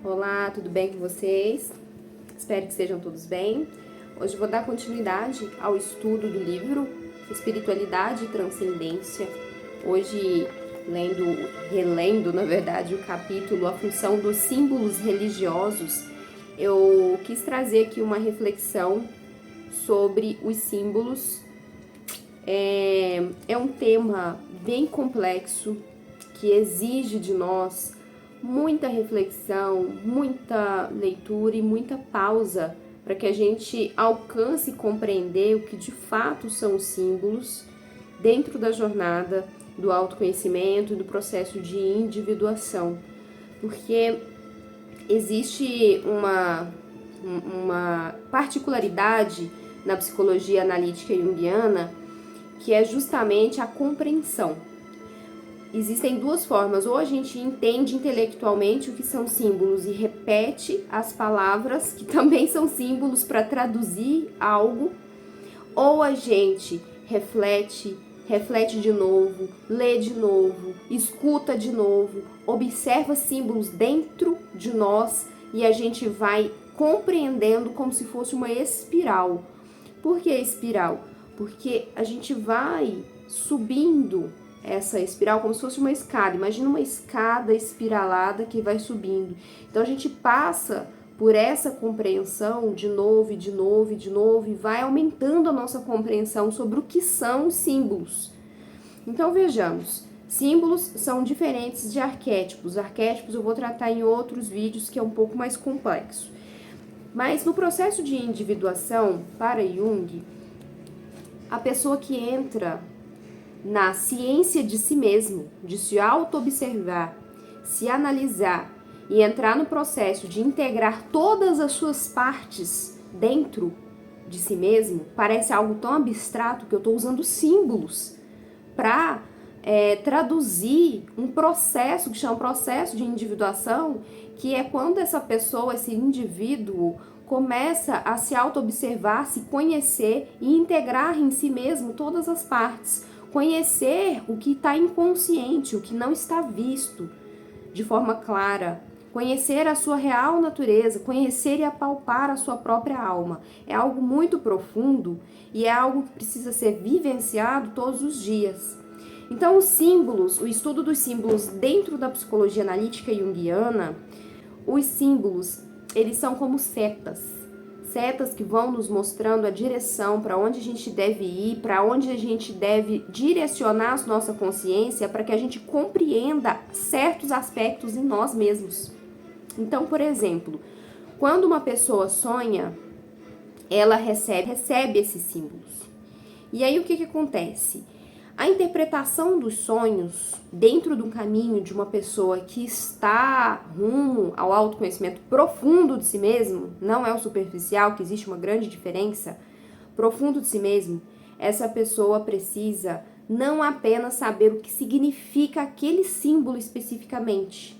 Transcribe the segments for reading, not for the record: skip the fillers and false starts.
Olá, tudo bem com vocês? Espero que estejam todos bem. Hoje vou dar continuidade ao estudo do livro Espiritualidade e Transcendência. Hoje, relendo, na verdade, o capítulo A Função dos Símbolos Religiosos, eu quis trazer aqui uma reflexão sobre os símbolos. É um tema bem complexo que exige de nós muita reflexão, muita leitura e muita pausa para que a gente alcance compreender o que de fato são os símbolos dentro da jornada do autoconhecimento e do processo de individuação. Porque existe uma particularidade na psicologia analítica junguiana que é justamente a compreensão. Existem duas formas, ou a gente entende intelectualmente o que são símbolos e repete as palavras, que também são símbolos, para traduzir algo, ou a gente reflete de novo, lê de novo, escuta de novo, observa símbolos dentro de nós e a gente vai compreendendo como se fosse uma espiral. Por que espiral? Porque a gente vai subindo essa espiral como se fosse uma escada. Imagina uma escada espiralada que vai subindo. Então a gente passa por essa compreensão de novo e de novo e de novo e vai aumentando a nossa compreensão sobre o que são os símbolos. Então vejamos, símbolos são diferentes de arquétipos. Arquétipos eu vou tratar em outros vídeos que é um pouco mais complexo. Mas no processo de individuação, para Jung, a pessoa que entra na ciência de si mesmo, de se auto-observar, se analisar e entrar no processo de integrar todas as suas partes dentro de si mesmo, parece algo tão abstrato que eu estou usando símbolos para traduzir um processo que chama processo de individuação, que é quando essa pessoa, esse indivíduo, começa a se auto-observar, se conhecer e integrar em si mesmo todas as partes. Conhecer o que está inconsciente, o que não está visto de forma clara. Conhecer a sua real natureza, conhecer e apalpar a sua própria alma. É algo muito profundo e é algo que precisa ser vivenciado todos os dias. Então, os símbolos, o estudo dos símbolos dentro da psicologia analítica junguiana, os símbolos, eles são como setas. Setas que vão nos mostrando a direção para onde a gente deve ir, para onde a gente deve direcionar a nossa consciência para que a gente compreenda certos aspectos em nós mesmos. Então, por exemplo, quando uma pessoa sonha, ela recebe esses símbolos. E aí o que acontece? A interpretação dos sonhos dentro do caminho de uma pessoa que está rumo ao autoconhecimento profundo de si mesmo, não é o superficial, que existe uma grande diferença, profundo de si mesmo, essa pessoa precisa não apenas saber o que significa aquele símbolo especificamente,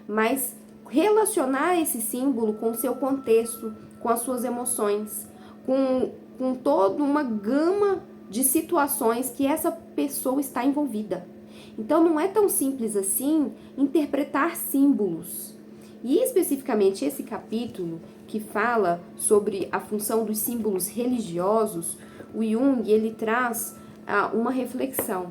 mas relacionar esse símbolo com o seu contexto, com as suas emoções, com toda uma gama de situações que essa pessoa está envolvida. Então não é tão simples assim interpretar símbolos. E especificamente esse capítulo que fala sobre a função dos símbolos religiosos, o Jung ele traz uma reflexão.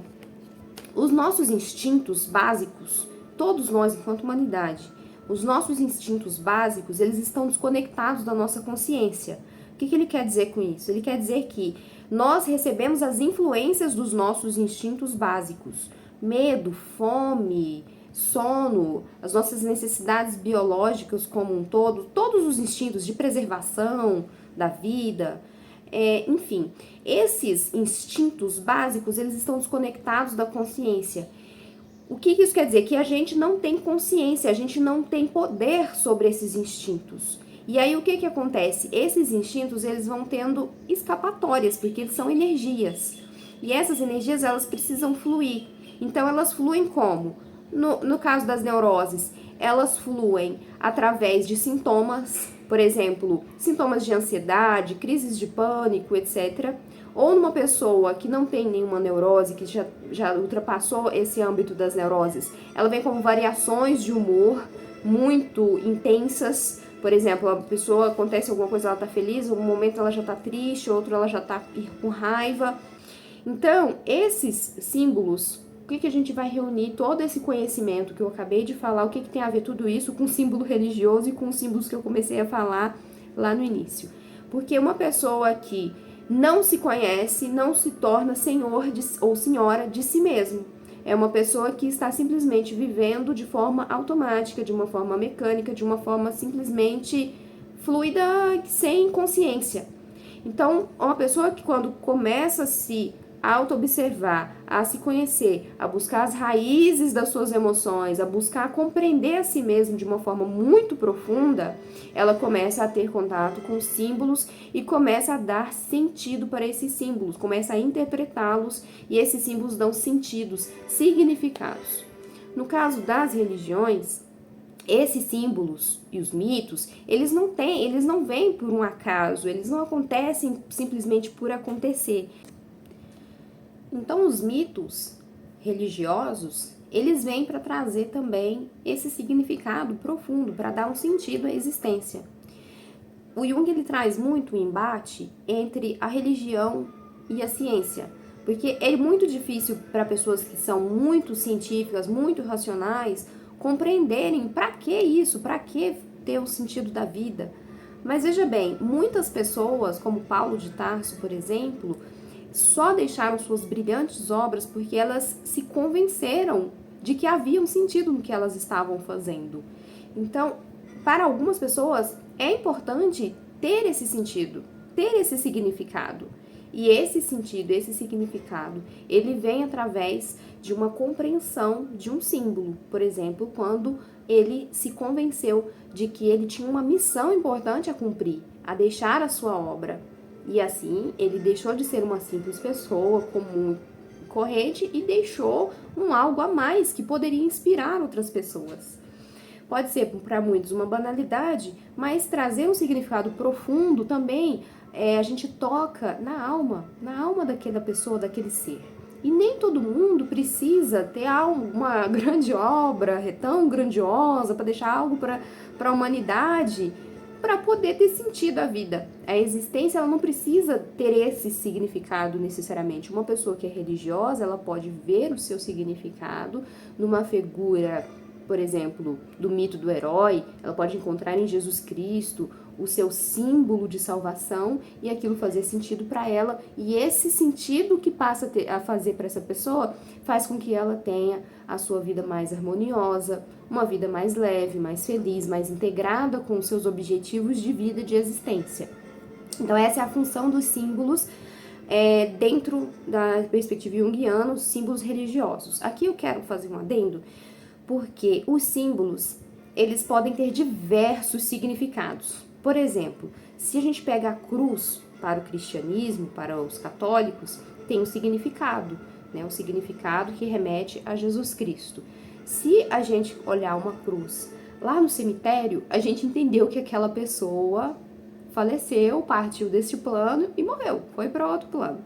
Os nossos instintos básicos, todos nós enquanto humanidade, os nossos instintos básicos, eles estão desconectados da nossa consciência. O que ele quer dizer com isso? Ele quer dizer que nós recebemos as influências dos nossos instintos básicos. Medo, fome, sono, as nossas necessidades biológicas como um todo, todos os instintos de preservação da vida, enfim, esses instintos básicos, eles estão desconectados da consciência. O que isso quer dizer? Que a gente não tem consciência, a gente não tem poder sobre esses instintos. E aí o que acontece? Esses instintos, eles vão tendo escapatórias, porque eles são energias. E essas energias, elas precisam fluir. Então elas fluem como? No caso das neuroses, elas fluem através de sintomas, por exemplo, sintomas de ansiedade, crises de pânico, etc. Ou numa pessoa que não tem nenhuma neurose, que já ultrapassou esse âmbito das neuroses, ela vem como variações de humor, muito intensas. Por exemplo, a pessoa, acontece alguma coisa, ela tá feliz, um momento ela já tá triste, outro ela já tá com raiva. Então, esses símbolos, o que a gente vai reunir todo esse conhecimento que eu acabei de falar, o que tem a ver tudo isso com o símbolo religioso e com os símbolos que eu comecei a falar lá no início? Porque uma pessoa que não se conhece não se torna senhor ou senhora de si mesmo. É uma pessoa que está simplesmente vivendo de forma automática, de uma forma mecânica, de uma forma simplesmente fluida, sem consciência. Então, uma pessoa que quando começa a se auto-observar, a se conhecer, a buscar as raízes das suas emoções, a buscar compreender a si mesmo de uma forma muito profunda, ela começa a ter contato com símbolos e começa a dar sentido para esses símbolos, começa a interpretá-los e esses símbolos dão sentidos, significados. No caso das religiões, esses símbolos e os mitos, eles não vêm por um acaso, eles não acontecem simplesmente por acontecer. Então, os mitos religiosos, eles vêm para trazer também esse significado profundo, para dar um sentido à existência. O Jung, ele traz muito o embate entre a religião e a ciência, porque é muito difícil para pessoas que são muito científicas, muito racionais, compreenderem para que isso, para que ter o sentido da vida. Mas veja bem, muitas pessoas, como Paulo de Tarso, por exemplo, só deixaram suas brilhantes obras porque elas se convenceram de que havia um sentido no que elas estavam fazendo. Então, para algumas pessoas, é importante ter esse sentido, ter esse significado. E esse sentido, esse significado, ele vem através de uma compreensão de um símbolo. Por exemplo, quando ele se convenceu de que ele tinha uma missão importante a cumprir, a deixar a sua obra. E assim, ele deixou de ser uma simples pessoa comum, corrente, e deixou um algo a mais que poderia inspirar outras pessoas. Pode ser para muitos uma banalidade, mas trazer um significado profundo também, a gente toca na alma daquela pessoa, daquele ser. E nem todo mundo precisa ter uma grande obra, tão grandiosa, para deixar algo para a humanidade, para poder ter sentido a vida. A existência, ela não precisa ter esse significado necessariamente. Uma pessoa que é religiosa, ela pode ver o seu significado numa figura, por exemplo, do mito do herói, ela pode encontrar em Jesus Cristo o seu símbolo de salvação e aquilo fazer sentido para ela. E esse sentido que passa a fazer para essa pessoa faz com que ela tenha a sua vida mais harmoniosa, uma vida mais leve, mais feliz, mais integrada com os seus objetivos de vida, de existência. Então essa é a função dos símbolos dentro da perspectiva junguiana, os símbolos religiosos. Aqui eu quero fazer um adendo, porque os símbolos, eles podem ter diversos significados. Por exemplo, se a gente pega a cruz para o cristianismo, para os católicos, tem um significado, né? Um significado que remete a Jesus Cristo. Se a gente olhar uma cruz lá no cemitério, a gente entendeu que aquela pessoa faleceu, partiu deste plano e morreu, foi para outro plano.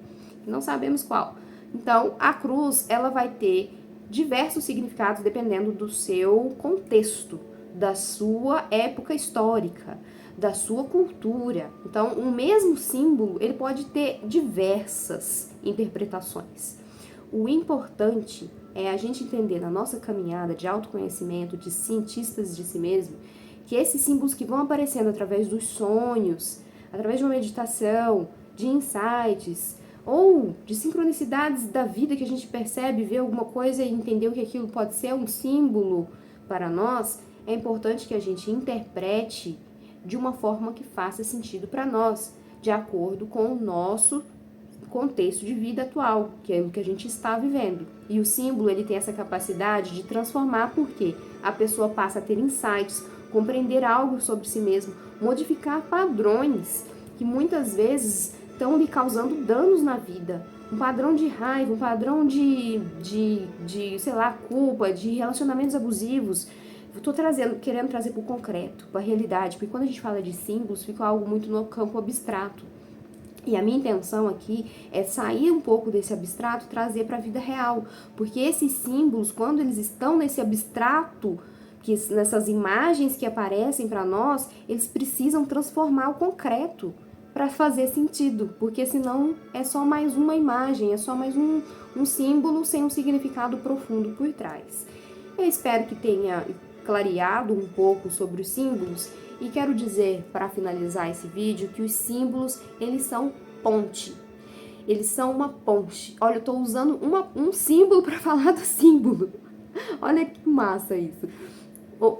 Não sabemos qual. Então, a cruz, ela vai ter diversos significados dependendo do seu contexto, da sua época histórica, da sua cultura. Então, o mesmo símbolo, ele pode ter diversas interpretações. O importante é a gente entender na nossa caminhada de autoconhecimento, de cientistas de si mesmo, que esses símbolos que vão aparecendo através dos sonhos, através de uma meditação, de insights, ou de sincronicidades da vida que a gente percebe, vê alguma coisa e entendeu que aquilo pode ser um símbolo para nós, é importante que a gente interprete de uma forma que faça sentido para nós, de acordo com o nosso contexto de vida atual, que é o que a gente está vivendo. E o símbolo, ele tem essa capacidade de transformar, porque a pessoa passa a ter insights, compreender algo sobre si mesmo, modificar padrões que muitas vezes estão lhe causando danos na vida. Um padrão de raiva, um padrão de sei lá, culpa, de relacionamentos abusivos. Eu tô querendo trazer para o concreto, para a realidade, porque quando a gente fala de símbolos, fica algo muito no campo abstrato. E a minha intenção aqui é sair um pouco desse abstrato e trazer para a vida real, porque esses símbolos, quando eles estão nesse abstrato, Porque nessas imagens que aparecem para nós, eles precisam transformar o concreto para fazer sentido, porque senão é só mais uma imagem, é só mais um símbolo sem um significado profundo por trás. Eu espero que tenha clareado um pouco sobre os símbolos e quero dizer, para finalizar esse vídeo, que os símbolos, eles são ponte. Eles são uma ponte. Olha, eu estou usando um símbolo para falar do símbolo. Olha que massa isso.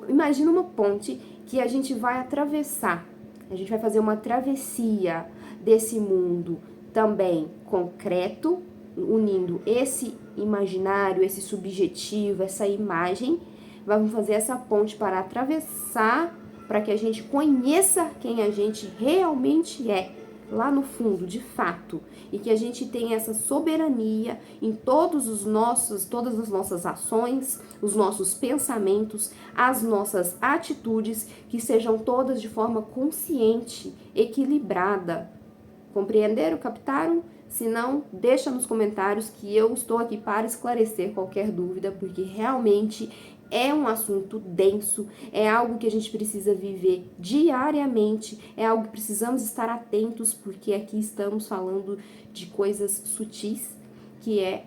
Imagina uma ponte que a gente vai atravessar. A gente vai fazer uma travessia desse mundo também concreto, unindo esse imaginário, esse subjetivo, essa imagem. Vamos fazer essa ponte para atravessar, para que a gente conheça quem a gente realmente é, lá no fundo, de fato, e que a gente tenha essa soberania em todas as nossas ações, os nossos pensamentos, as nossas atitudes, que sejam todas de forma consciente, equilibrada. Compreenderam? Captaram? Se não, deixa nos comentários que eu estou aqui para esclarecer qualquer dúvida, porque realmente é um assunto denso, é algo que a gente precisa viver diariamente, é algo que precisamos estar atentos, porque aqui estamos falando de coisas sutis, que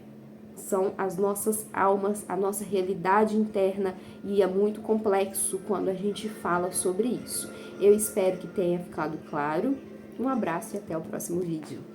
são as nossas almas, a nossa realidade interna, e é muito complexo quando a gente fala sobre isso. Eu espero que tenha ficado claro. Um abraço e até o próximo vídeo.